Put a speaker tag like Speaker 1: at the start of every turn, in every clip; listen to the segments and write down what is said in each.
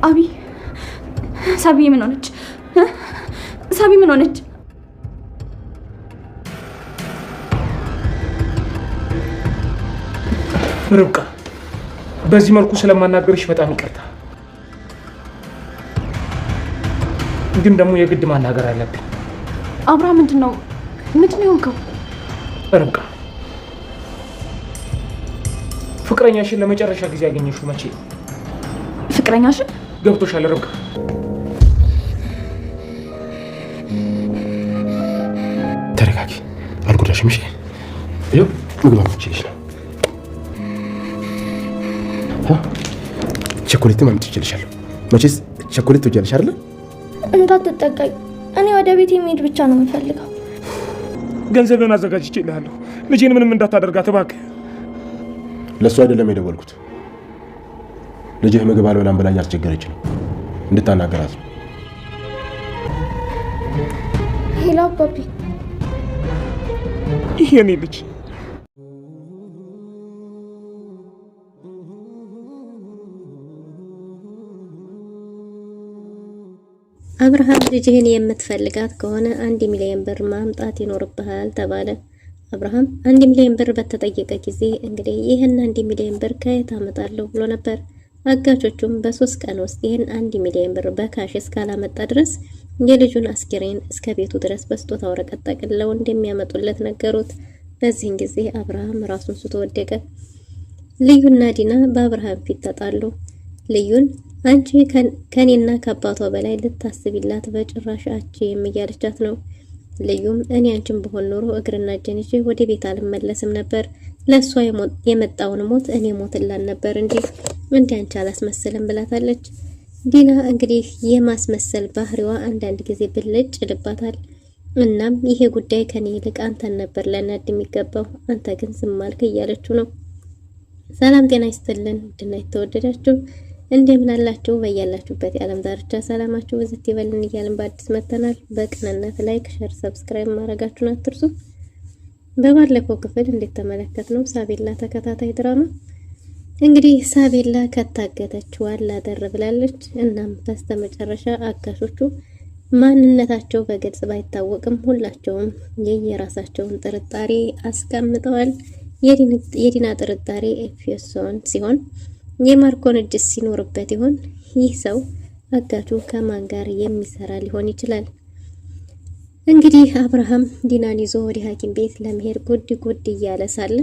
Speaker 1: አቢ ሳቢ ምን ሆነች? ሳቢ ምን ሆነች?
Speaker 2: ርብቃ በዚህ መልኩ ስለማናገርሽ በጣም ይቅርታ። ግን ደግሞ የግድ ማናገር አለብኝ።
Speaker 1: አብራ ምንድነው የሆንከው?
Speaker 2: ርብቃ ፍቅረኛሽን ለመጨረሻ ጊዜ ያገኘሽው መቼ?
Speaker 1: ፍቅረኛሽን?
Speaker 2: ገብቶሻል ርብቃ? ተረጋጊ፣ አልጎዳሽም። እሺ ይኸው ምግብ አምጥቼልሽ ነው። ቸኮሌትም አምጥቼልሻለሁ። መቼስ ቸኮሌት ትወጃለሽ አይደል?
Speaker 3: እንዳትጠጋኝ፣ እኔ ወደ ቤት የሚሄድ ብቻ ነው የምፈልገው።
Speaker 2: ገንዘብን አዘጋጅቼልሃለሁ። ልጄን ምንም እንዳታደርጋት እባክህ።
Speaker 4: ለእሱ አይደለም የደወልኩት። ልጅህ ምግብ አልበላም ብላኝ አስቸገረች ነው እንድታናገራት ነው።
Speaker 3: ሄሎ አባቢ።
Speaker 2: ይሄ የኔ ልጅ
Speaker 5: አብርሃም ልጅህን የምትፈልጋት ከሆነ 1 ሚሊዮን ብር ማምጣት ይኖርብሃል ተባለ። አብርሃም 1 ሚሊዮን ብር በተጠየቀ ጊዜ እንግዲህ ይህን 1 ሚሊዮን ብር ከየት አመጣለሁ ብሎ ነበር። አጋቾቹም በ3 ቀን ውስጥ ይህን 1 ሚሊዮን ብር በካሽ እስካላመጣ ድረስ የልጁን አስክሬን እስከ ቤቱ ድረስ በስጦታ ወረቀት ጠቅልለው እንደሚያመጡለት ነገሩት። በዚህን ጊዜ አብርሃም ራሱን ስቶ ወደቀ። ልዩና ዲና በአብርሃም ፊት ተጣሉ። ልዩን አንቺ ከኔና ከአባቷ በላይ ልታስቢላት በጭራሽ አትችይም እያለቻት ነው። ልዩም እኔ አንቺን በሆን ኖሮ እግርና እጄን ይዤ ወደ ቤት አልመለስም ነበር፣ ለሷ የመጣውን ሞት እኔ ሞትላን ነበር እንጂ እንደ አንቺ አላስመስልም ብላታለች። ዲና እንግዲህ የማስመሰል ባህሪዋ አንዳንድ ጊዜ ብልጭ ይልባታል። እናም ይሄ ጉዳይ ከኔ ይልቅ አንተን ነበር ለናድ የሚገባው፣ አንተ ግን ዝም አልክ እያለችው ነው። ሰላም ጤና ይስጥልን ድና የተወደዳችሁ እንደምን አላችሁ? በያላችሁበት የዓለም ዳርቻ ሰላማችሁ በዝት ይበልን እያልን በአዲስ መተናል። በቅንነት ላይክ፣ ሸር፣ ሰብስክራይብ ማድረጋችሁን አትርሱ። በባለፈው ክፍል እንደተመለከትነው ሳቤላ ተከታታይ ድራማ እንግዲህ ሳቤላ ከታገተች ዋላ ደር ብላለች። እናም በስተመጨረሻ አጋሾቹ ማንነታቸው በግልጽ ባይታወቅም ሁላቸውም የየራሳቸውን ጥርጣሬ አስቀምጠዋል። የዲና ጥርጣሬ ኤፌሶን ሲሆን የማርኮን እጅ ሲኖርበት ይሆን? ይህ ሰው አጋቹ ከማን ጋር የሚሰራ ሊሆን ይችላል? እንግዲህ አብርሃም ዲናን ይዞ ወደ ሐኪም ቤት ለመሄድ ጉድ እያለ ሳለ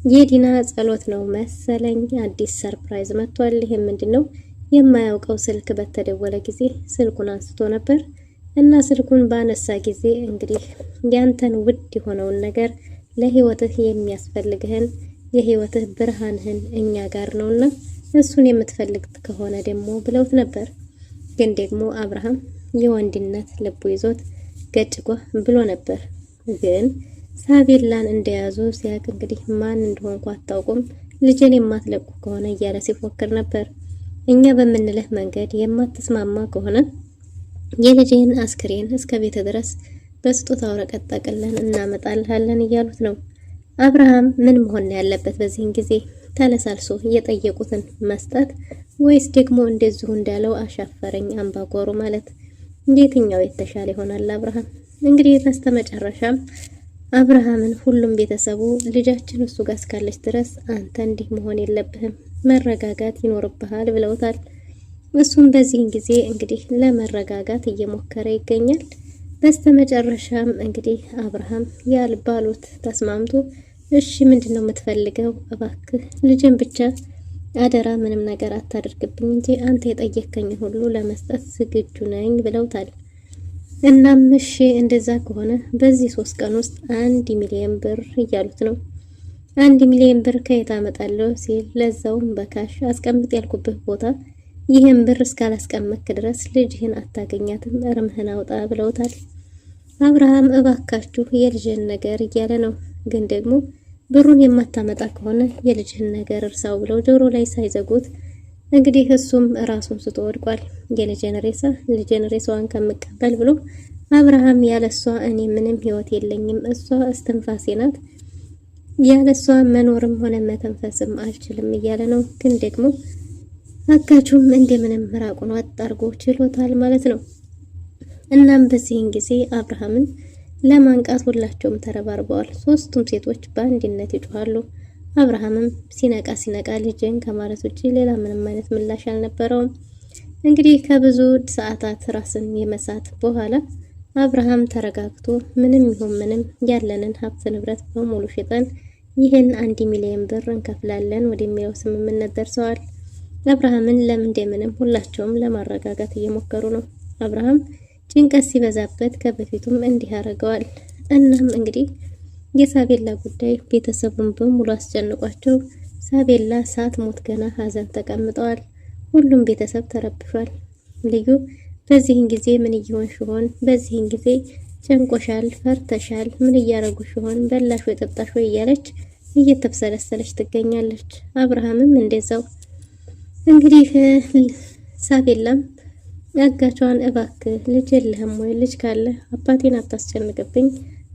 Speaker 5: የዲና ጸሎት ነው መሰለኝ አዲስ ሰርፕራይዝ መጥቷል። ይሄ ምንድነው? የማያውቀው ስልክ በተደወለ ጊዜ ስልኩን አንስቶ ነበር እና ስልኩን ባነሳ ጊዜ እንግዲህ ያንተን ውድ የሆነውን ነገር ለህይወትህ የሚያስፈልግህን የህይወትህ ብርሃንህን እኛ ጋር ነውና እሱን የምትፈልግ ከሆነ ደግሞ ብለውት ነበር። ግን ደግሞ አብርሃም የወንድነት ልቡ ይዞት ገጭጓ ብሎ ነበር። ግን ሳቤላን እንደያዙ ሲያቅ እንግዲህ ማን እንደሆንኩ አታውቁም፣ ልጄን የማትለቁ ከሆነ እያለ ሲፎክር ነበር። እኛ በምንልህ መንገድ የማትስማማ ከሆነ የልጄን አስክሬን እስከ ቤት ድረስ በስጦታ ወረቀት ጠቅለን እናመጣልሃለን እያሉት ነው። አብርሃም ምን መሆን ያለበት በዚህን ጊዜ? ተለሳልሶ የጠየቁትን መስጠት ወይስ ደግሞ እንደዚሁ እንዳለው አሻፈረኝ አምባጓሮ ማለት? የትኛው የተሻለ ይሆናል? አብርሃም እንግዲህ በስተመጨረሻም አብርሃምን ሁሉም ቤተሰቡ ልጃችን እሱ ጋር እስካለች ድረስ አንተ እንዲህ መሆን የለብህም፣ መረጋጋት ይኖርብሃል ብለውታል። እሱም በዚህን ጊዜ እንግዲህ ለመረጋጋት እየሞከረ ይገኛል። በስተመጨረሻም እንግዲህ አብርሃም ያልባሉት ተስማምቶ እሺ ምንድነው የምትፈልገው? እባክህ ልጅን ብቻ አደራ ምንም ነገር አታድርግብኝ እንጂ አንተ የጠየከኝ ሁሉ ለመስጠት ዝግጁ ነኝ ብለውታል። እናም እሺ እንደዛ ከሆነ በዚህ 3 ቀን ውስጥ 1 ሚሊዮን ብር እያሉት ነው። 1 ሚሊዮን ብር ከየት አመጣለሁ ሲል ለዛውም በካሽ አስቀምጥ ያልኩብህ ቦታ ይህን ብር እስካላስቀመጥክ ድረስ ልጅህን አታገኛትም፣ እርምህን አውጣ ብለውታል። አብርሃም እባካችሁ የልጅህን ነገር እያለ ነው። ግን ደግሞ ብሩን የማታመጣ ከሆነ የልጅህን ነገር እርሳው ብለው ጆሮ ላይ ሳይዘጉት እንግዲህ እሱም ራሱን ስቶ ወድቋል። ልጄን ሬሳዋን ከምቀበል ብሎ አብርሃም ያለሷ እኔ ምንም ህይወት የለኝም፣ እሷ እስትንፋሴ ናት፣ ያለሷ መኖርም ሆነ መተንፈስም አልችልም እያለ ነው። ግን ደግሞ አጋቹም እንደምንም ምራቁን ወጥ አድርጎ ችሎታል ማለት ነው። እናም በዚህን ጊዜ አብርሃምን ለማንቃት ሁላቸውም ተረባርበዋል። ሶስቱም ሴቶች በአንድነት ይጮሃሉ። አብርሃምም ሲነቃ ልጅን ከማለት ውጪ ሌላ ምንም አይነት ምላሽ አልነበረውም። እንግዲህ ከብዙ ሰዓታት ራስን የመሳት በኋላ አብርሃም ተረጋግቶ ምንም ይሁን ምንም ያለንን ሀብት ንብረት በሙሉ ሽጠን ይህን 1 ሚሊዮን ብር እንከፍላለን ወደሚለው ስምምነት ደርሰዋል። አብርሃምን ለምንም ሁላቸውም ለማረጋጋት እየሞከሩ ነው። አብርሃም ጭንቀት ሲበዛበት ከበፊቱም እንዲህ ያደርገዋል። እናም እንግዲህ የሳቤላ ጉዳይ ቤተሰቡን በሙሉ አስጨንቋቸው ሳቤላ ሳትሞት ገና ሀዘን ተቀምጠዋል። ሁሉም ቤተሰብ ተረብሿል። ልዩ በዚህን ጊዜ ምን እየሆንሽ ሆን? በዚህን ጊዜ ጨንቆሻል፣ ፈርተሻል፣ ምን እያረጉሽ ሆን? በላሽ ወይ ጠጣሽ ወይ እያለች እየተብሰለሰለች ትገኛለች። አብርሃምም እንደዛው። እንግዲህ ሳቤላም አጋቿን እባክህ ልጅ የለህም ወይ? ልጅ ካለ አባቴን አታስጨንቅብኝ፣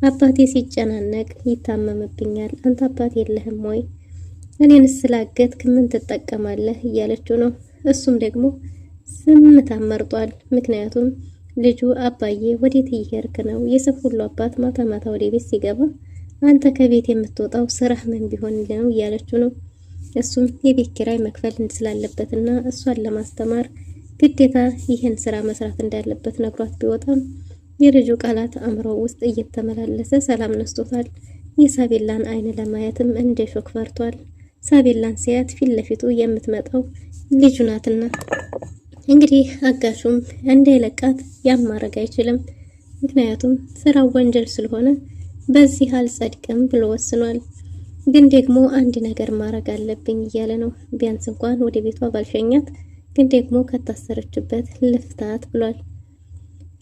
Speaker 5: አባቴ ሲጨናነቅ ይታመምብኛል። አንተ አባት የለህም ወይ? እኔን ስላገትክ ምን ትጠቀማለህ? እያለችው ነው። እሱም ደግሞ ዝምታ መርጧል። ምክንያቱም ልጁ አባዬ ወዴት እየሄድክ ነው? የሰው ሁሉ አባት ማታ ማታ ወደ ቤት ሲገባ አንተ ከቤት የምትወጣው ስራህ ምን ቢሆን ነው? እያለችው ነው። እሱም የቤት ኪራይ መክፈል ስላለበትና እሷን ለማስተማር ግዴታ ይህን ስራ መስራት እንዳለበት ነግሯት ቢወጣም የልጁ ቃላት አእምሮ ውስጥ እየተመላለሰ ሰላም ነስቶታል። የሳቤላን አይን ለማየትም እንደ ሾክ ፈርቷል። ሳቤላን ሲያት ፊት ለፊቱ የምትመጣው ልጁ ናትና እንግዲህ አጋሹም እንዳይለቃት ያማረግ አይችልም። ምክንያቱም ስራው ወንጀል ስለሆነ በዚህ አልጸድቅም ብሎ ወስኗል። ግን ደግሞ አንድ ነገር ማድረግ አለብኝ እያለ ነው። ቢያንስ እንኳን ወደ ቤቷ ባልሸኛት ግን ደግሞ ከታሰረችበት ልፍታት ብሏል።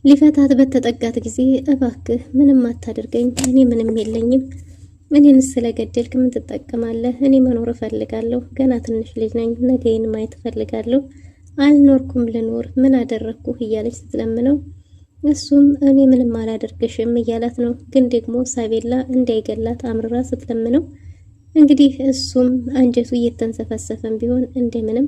Speaker 5: ሊፈታት በተጠጋት ጊዜ እባክህ ምንም አታድርገኝ፣ እኔ ምንም የለኝም፣ እኔን ስለገደልክ ምን ትጠቀማለህ? እኔ መኖር እፈልጋለሁ፣ ገና ትንሽ ልጅ ነኝ፣ ነገዬን ማየት እፈልጋለሁ፣ አልኖርኩም ልኖር፣ ምን አደረግኩህ? እያለች ስትለምነው እሱም እኔ ምንም አላደርግሽም እያላት ነው። ግን ደግሞ ሳቤላ እንዳይገላት አምርራ ስትለምነው እንግዲህ እሱም አንጀቱ እየተንሰፈሰፈም ቢሆን እንደምንም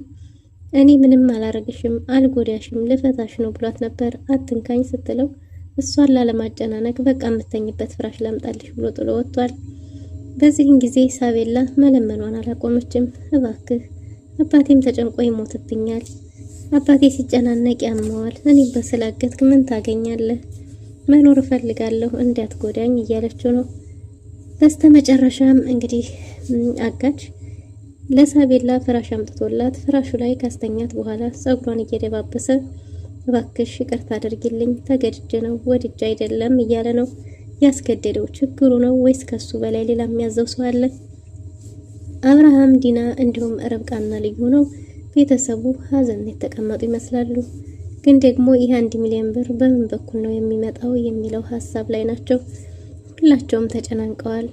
Speaker 5: እኔ ምንም አላረግሽም፣ አልጎዳሽም፣ ልፈታሽ ነው ብሏት ነበር። አትንካኝ ስትለው እሷን ላለማጨናነቅ በቃ የምተኝበት ፍራሽ ላምጣልሽ ብሎ ጥሎ ወጥቷል። በዚህን ጊዜ ሳቤላ መለመኗን አላቆመችም። እባክህ አባቴም ተጨንቆ ይሞትብኛል፣ አባቴ ሲጨናነቅ ያመዋል፣ እኔ በስላገትክ ምን ታገኛለህ? መኖር እፈልጋለሁ እንዳትጎዳኝ እያለችው ነው። በስተመጨረሻም እንግዲህ አጋች ለሳቤላ ፍራሽ አምጥቶላት ፍራሹ ላይ ካስተኛት በኋላ ጸጉሯን እየደባበሰ እባክሽ ይቅርታ አድርጊልኝ፣ ተገድጄ ነው ወድጄ አይደለም እያለ ነው። ያስገደደው ችግሩ ነው ወይስ ከሱ በላይ ሌላ የሚያዘው ሰው አለ? አብርሃም፣ ዲና እንዲሁም ርብቃና ልዩ ነው ቤተሰቡ ሀዘን የተቀመጡ ይመስላሉ። ግን ደግሞ ይህ 1 ሚሊዮን ብር በምን በኩል ነው የሚመጣው የሚለው ሀሳብ ላይ ናቸው። ሁላቸውም ተጨናንቀዋል።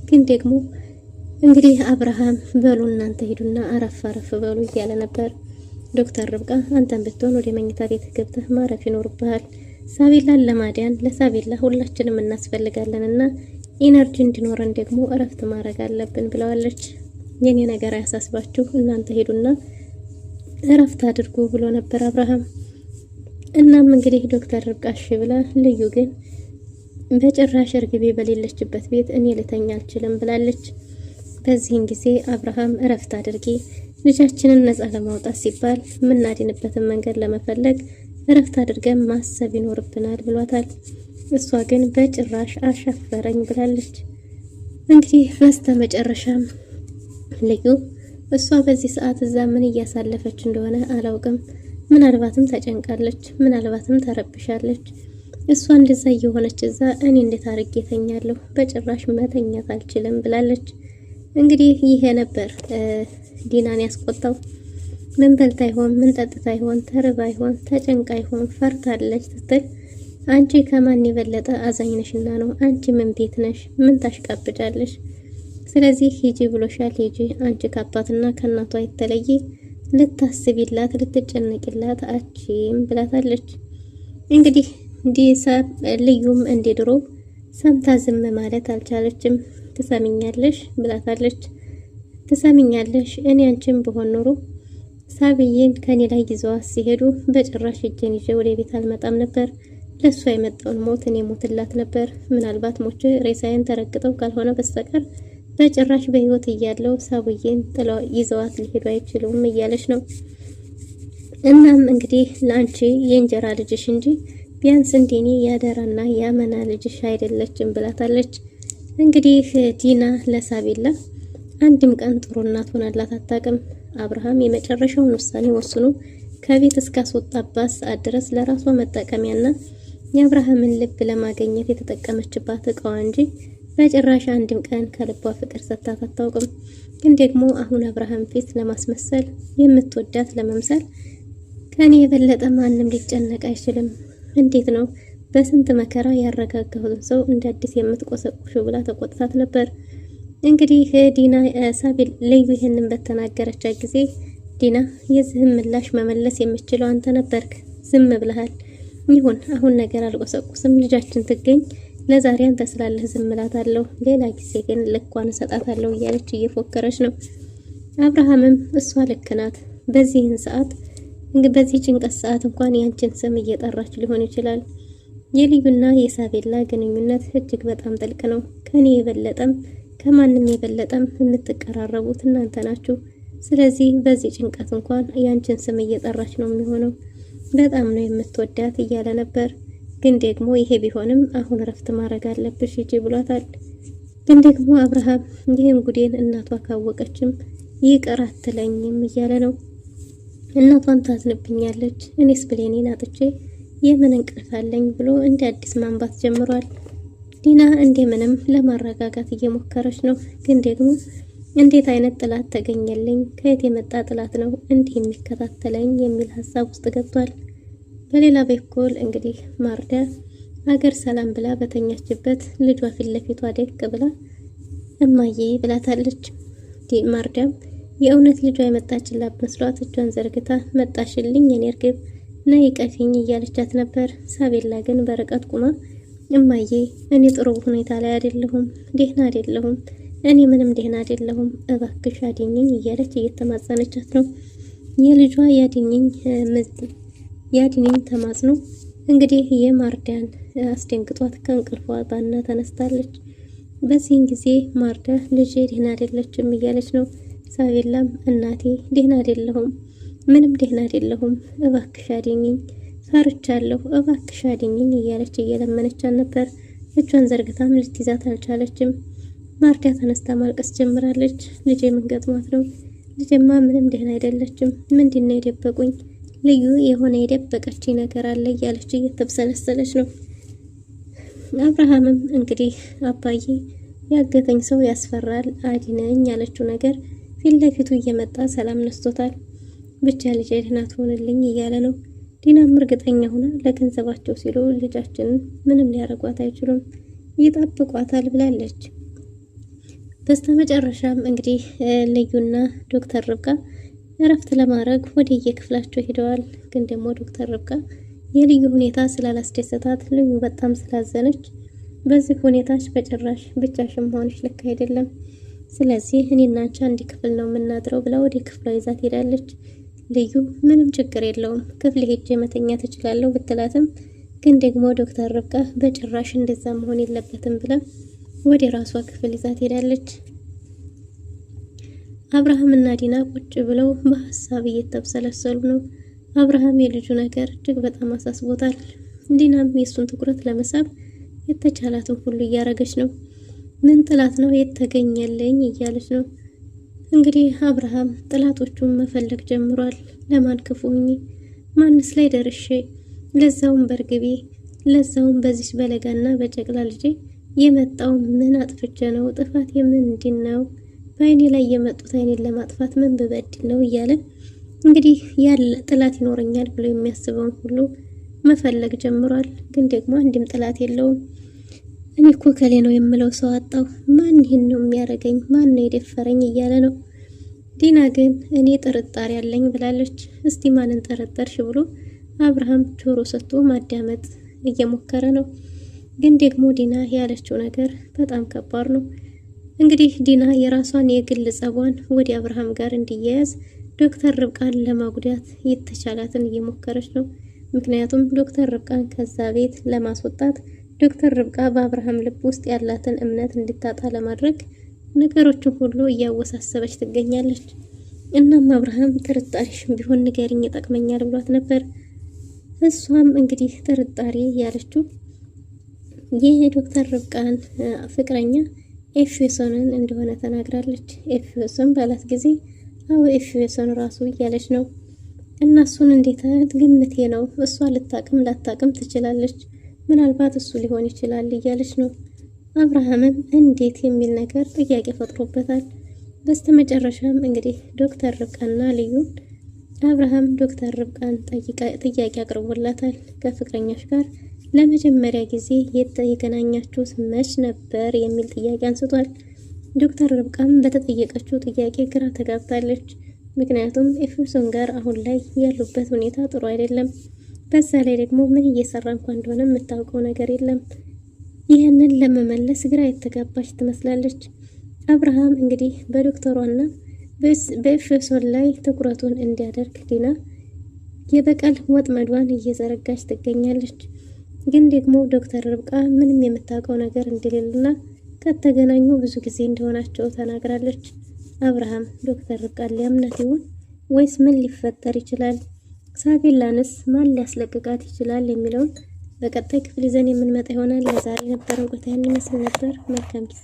Speaker 5: ግን ደግሞ እንግዲህ አብርሃም በሉ እናንተ ሄዱና አረፍ በሉ እያለ ነበር። ዶክተር ርብቃ አንተን ብትሆን ወደ መኝታ ቤት ገብተህ ማረፍ ይኖርብሃል። ሳቤላን ለማዳን ለሳቤላ ሁላችንም እናስፈልጋለንና ኢነርጂ እንዲኖረን ደግሞ እረፍት ማድረግ አለብን ብለዋለች። የኔ ነገር አያሳስባችሁ እናንተ ሄዱና እረፍት አድርጉ ብሎ ነበር አብርሃም። እናም እንግዲህ ዶክተር ርብቃ እሺ ብላ፣ ልዩ ግን በጭራሽ እርግቤ በሌለችበት ቤት እኔ ልተኛ አልችልም ብላለች። በዚህን ጊዜ አብርሃም እረፍት አድርጊ፣ ልጃችንን ነፃ ለማውጣት ሲባል የምናድንበትን መንገድ ለመፈለግ እረፍት አድርገን ማሰብ ይኖርብናል ብሏታል። እሷ ግን በጭራሽ አሻፈረኝ ብላለች። እንግዲህ በስተመጨረሻም ልዩ እሷ በዚህ ሰዓት እዛ ምን እያሳለፈች እንደሆነ አላውቅም። ምናልባትም ተጨንቃለች፣ ምናልባትም ተረብሻለች። እሷ እንደዛ እየሆነች እዛ እኔ እንዴት አድርጌ ተኛለሁ? በጭራሽ መተኛት አልችልም ብላለች። እንግዲህ ይሄ ነበር ዲናን ያስቆጣው። ምን በልታ ይሆን? ምን ጠጥታ ይሆን? ተርባ ይሆን? ተጨንቃ ይሆን? ፈርታለች ስትል አንቺ ከማን የበለጠ አዛኝ ነሽና ነው? አንቺ ምን ቤት ነሽ? ምን ታሽቃብጫለሽ? ስለዚህ ሂጂ ብሎሻል፣ ሂጂ። አንቺ ከአባትና ከእናቷ የተለየ ልታስቢላት ልትጨነቂላት አቺም ብላታለች። እንግዲህ ልዩም እንደ ድሮ ሰምታ ዝም ማለት አልቻለችም። ትሰሚኛለሽ ብላታለች። ትሰሚኛለሽ እኔ አንቺም በሆን ኖሮ ሳብዬን ከኔ ላይ ይዘዋት ሲሄዱ በጭራሽ እጄን ይዤ ወደ ቤት አልመጣም ነበር። ለሷ የመጣውን ሞት እኔ ሞትላት ነበር። ምናልባት ሞቼ ሬሳዬን ተረግጠው ካልሆነ በስተቀር በጭራሽ በህይወት እያለው ሳብዬን ጥለው ይዘዋት ሊሄዱ አይችሉም እያለች ነው። እናም እንግዲህ ለአንቺ የእንጀራ ልጅሽ እንጂ ቢያንስ እንደኔ ያደራና ያመና ልጅሽ አይደለችም ብላታለች። እንግዲህ ዲና ለሳቤላ አንድም ቀን ጥሩ እናት ሆናላት አታውቅም። አብርሃም የመጨረሻውን ውሳኔ ወስኖ ከቤት እስካስወጣባት ሰዓት ድረስ ለራሷ መጠቀሚያና የአብርሃምን ልብ ለማግኘት የተጠቀመችባት እቃዋ እንጂ በጭራሽ አንድም ቀን ከልቧ ፍቅር ሰጥታት አታውቅም። ግን ደግሞ አሁን አብርሃም ፊት ለማስመሰል የምትወዳት ለመምሰል ከኔ የበለጠ ማንም ሊጨነቅ አይችልም። እንዴት ነው በስንት መከራ ያረጋጋሁትን ሰው እንደ አዲስ የምትቆሰቁሹ ብላ ተቆጥታት ነበር። እንግዲህ ዲና ሳቢል ልዩ ይህንን በተናገረቻት ጊዜ ዲና የዚህም ምላሽ መመለስ የምችለው አንተ ነበርክ፣ ዝም ብለሃል። ይሁን አሁን ነገር አልቆሰቁስም፣ ልጃችን ትገኝ፣ ለዛሬ አንተ ስላለህ ዝም እላታለሁ፣ ሌላ ጊዜ ግን ልኳን እሰጣታለሁ እያለች እየፎከረች ነው። አብርሃምም እሷ ልክ ናት፣ በዚህን ሰዓት በዚህ ጭንቀት ሰዓት እንኳን ያንቺን ስም እየጠራች ሊሆን ይችላል። የልዩና የሳቤላ ግንኙነት እጅግ በጣም ጥልቅ ነው። ከኔ የበለጠም ከማንም የበለጠም የምትቀራረቡት እናንተ ናችሁ። ስለዚህ በዚህ ጭንቀት እንኳን ያንቺን ስም እየጠራች ነው የሚሆነው። በጣም ነው የምትወዳት እያለ ነበር። ግን ደግሞ ይሄ ቢሆንም አሁን እረፍት ማድረግ አለብሽ ሂጂ ብሏታል። ግን ደግሞ አብርሃም ይህን ጉዴን እናቷ ካወቀችም ይቅር አትለኝም እያለ ነው። እናቷን ታዝንብኛለች፣ እኔስ ብሌኔን አጥቼ የምን እንቅልፍ አለኝ ብሎ እንደ አዲስ ማንባት ጀምሯል። ዲና እንደምንም ለማረጋጋት እየሞከረች ነው። ግን ደግሞ እንዴት አይነት ጥላት ተገኘልኝ? ከየት የመጣ ጥላት ነው እንዲህ የሚከታተለኝ? የሚል ሀሳብ ውስጥ ገብቷል። በሌላ በኩል እንግዲህ ማርዳ ሀገር ሰላም ብላ በተኛችበት ልጇ ፊት ለፊቷ ደቅ ብላ እማዬ ብላታለች። ማርዳም የእውነት ልጇ የመጣችላት መስሏት እጇን ዘርግታ መጣሽልኝ የኔ እርግብ ነይ ቀፊኝ እያለቻት ነበር። ሳቤላ ግን በርቀት ቁማ እማዬ እኔ ጥሩ ሁኔታ ላይ አይደለሁም፣ ደህና አይደለሁም፣ እኔ ምንም ደህና አይደለሁም፣ እባክሽ አድኝኝ እያለች እየተማጸነቻት ነው። የልጇ ያድኝኝ ተማጽኖ እንግዲህ የማርዳን አስደንግጧት ከእንቅልፏ ባና ተነስታለች። በዚህን ጊዜ ማርዳ ልጄ ደህና አይደለችም እያለች ነው። ሳቤላም እናቴ ደህና አይደለሁም፣ ምንም ደህና አይደለሁም፣ እባክሽ አድኝኝ፣ ፈርቻለሁ፣ እባክሽ አድኝኝ እያለች እየለመነቻት ነበር። እጇን ዘርግታም ልትይዛት አልቻለችም። ማርዳ ተነስታ ማልቀስ ጀምራለች። ልጄ ምን ገጥሟት ነው? ልጄማ ምንም ደህና አይደለችም፣ ምንድነው የደበቁኝ? ልዩ የሆነ የደበቀች ነገር አለ እያለች እየተብሰለሰለች ነው። አብርሃምም እንግዲህ አባዬ ያገተኝ ሰው ያስፈራል፣ አድነኝ ያለችው ነገር ፊት ለፊቱ እየመጣ ሰላም ነስቶታል። ብቻ ልጄ ደህና ትሆንልኝ እያለ ነው። ዲናም እርግጠኛ ሆና ለገንዘባቸው ሲሉ ልጃችንን ምንም ሊያረጓት አይችሉም፣ ይጠብቋታል ብላለች። በስተመጨረሻም እንግዲህ ልዩና ዶክተር ርብቃ እረፍት ለማድረግ ወደ የክፍላቸው ሄደዋል። ግን ደግሞ ዶክተር ርብቃ የልዩ ሁኔታ ስላላስደሰታት ልዩ በጣም ስላዘነች በዚህ ሁኔታሽ በጭራሽ ብቻሽን መሆንሽ ልክ አይደለም፣ ስለዚህ እኔና አንቺ አንድ ክፍል ነው የምናድረው ብላ ወደ ክፍሏ ይዛት ሄዳለች። ልዩ ምንም ችግር የለውም ክፍል ሄጄ መተኛ ትችላለሁ ብትላትም ግን ደግሞ ዶክተር ርብቃ በጭራሽ እንደዛ መሆን የለበትም ብላ ወደ ራሷ ክፍል ይዛት ሄዳለች። አብርሃም እና ዲና ቁጭ ብለው በሀሳብ እየተብሰለሰሉ ነው። አብርሃም የልጁ ነገር እጅግ በጣም አሳስቦታል። ዲናም የሱን ትኩረት ለመሳብ የተቻላትን ሁሉ እያረገች ነው። ምን ጥላት ነው የተገኘልኝ እያለች ነው። እንግዲህ አብርሃም ጥላቶቹን መፈለግ ጀምሯል። ለማን ክፉኝ፣ ማንስ ላይ ደርሼ፣ ለዛውም በርግቤ፣ ለዛውም በዚህ በለጋና በጨቅላ ልጄ የመጣው ምን አጥፍቼ ነው? ጥፋት ምንድን ነው? በአይኔ ላይ የመጡት አይኔን ለማጥፋት ምን ብበድል ነው እያለ እንግዲህ ያለ ጥላት ይኖረኛል ብሎ የሚያስበውን ሁሉ መፈለግ ጀምሯል። ግን ደግሞ አንድም ጥላት የለውም። እኔ እኮ ከሌ ነው የምለው ሰው አጣው፣ ማን ይሄን ነው የሚያረገኝ? ማን ነው የደፈረኝ እያለ ነው። ዲና ግን እኔ ጥርጣሬ ያለኝ ብላለች። እስቲ ማንን ጠረጠርሽ ብሎ አብርሃም ጆሮ ሰጥቶ ማዳመጥ እየሞከረ ነው። ግን ደግሞ ዲና ያለችው ነገር በጣም ከባድ ነው። እንግዲህ ዲና የራሷን የግል ጸቧን ወደ አብርሃም ጋር እንዲያያዝ ዶክተር ርብቃን ለማጉዳት የተቻላትን እየሞከረች ነው። ምክንያቱም ዶክተር ርብቃን ከዛ ቤት ለማስወጣት ዶክተር ርብቃ በአብርሃም ልብ ውስጥ ያላትን እምነት እንድታጣ ለማድረግ ነገሮችን ሁሉ እያወሳሰበች ትገኛለች። እናም አብርሃም ጥርጣሬሽም ቢሆን ንገሪኝ ይጠቅመኛል ብሏት ነበር። እሷም እንግዲህ ጥርጣሬ ያለችው ይህ ዶክተር ርብቃን ፍቅረኛ ኤፌሶንን እንደሆነ ተናግራለች። ኤፌሶን ባላት ጊዜ አዎ ኤፌሶን ራሱ እያለች ነው። እና እሱን እንዴት ግምቴ ነው፣ እሷ ልታቅም ላታቅም ትችላለች፣ ምናልባት እሱ ሊሆን ይችላል እያለች ነው። አብርሃምም እንዴት የሚል ነገር ጥያቄ ፈጥሮበታል። በስተመጨረሻም እንግዲህ ዶክተር ርብቃና ልዩ አብርሃም ዶክተር ርብቃን ጥያቄ አቅርቦላታል። ከፍቅረኛሽ ጋር ለመጀመሪያ ጊዜ የተገናኛችሁት መች ነበር የሚል ጥያቄ አንስቷል። ዶክተር ርብቃም በተጠየቀችው ጥያቄ ግራ ተጋብታለች። ምክንያቱም ኤፌሶን ጋር አሁን ላይ ያሉበት ሁኔታ ጥሩ አይደለም። በዛ ላይ ደግሞ ምን እየሰራ እንኳን እንደሆነ የምታውቀው ነገር የለም። ይህንን ለመመለስ ግራ የተጋባች ትመስላለች። አብርሃም እንግዲህ በዶክተሯና በኤፌሶን ላይ ትኩረቱን እንዲያደርግ ዲና የበቀል ወጥመዷን እየዘረጋች ትገኛለች። ግን ደግሞ ዶክተር ርብቃ ምንም የምታውቀው ነገር እንደሌለና ከተገናኙ ብዙ ጊዜ እንደሆናቸው ተናግራለች። አብርሃም ዶክተር ርብቃን ሊያምናት ይሆን ወይስ ምን ሊፈጠር ይችላል? ሳቢላንስ ማን ሊያስለቅቃት ይችላል የሚለውን በቀጣይ ክፍል ይዘን የምንመጣ ይሆናል። ለዛሬ የነበረን ቆይታ ይመስል ነበር። መልካም ጊዜ